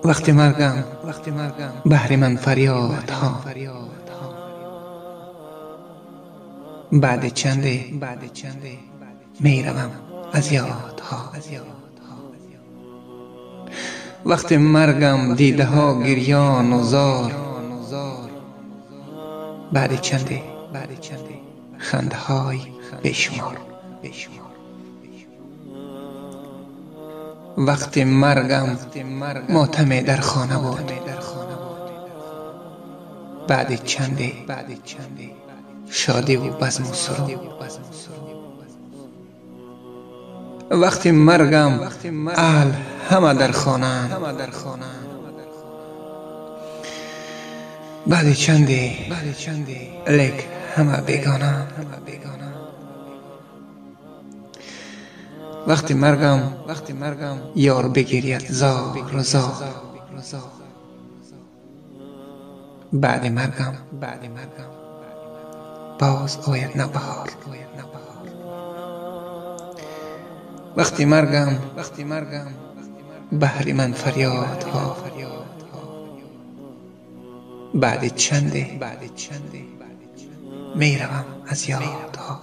وقتی مرگم بهر من فریاد ها، بعد چنده می روم از یاد ها. وقتی مرگم دیده ها گریان و زار، بعد چنده خنده های بیشمار. وقتی مرگم ماتم در خانه بود، بعد چنده شادی و بزم و سرور. وقتی مرگم اهل همه در خانه، بعد چنده لیک همه بیگانه. وقتی مرگم یار بگیرید زار و زار، بعد مرگم باز آید نوبهار. وقتی مرگم بهر من فریاد ها، بعد چنده می روم از یاد ها.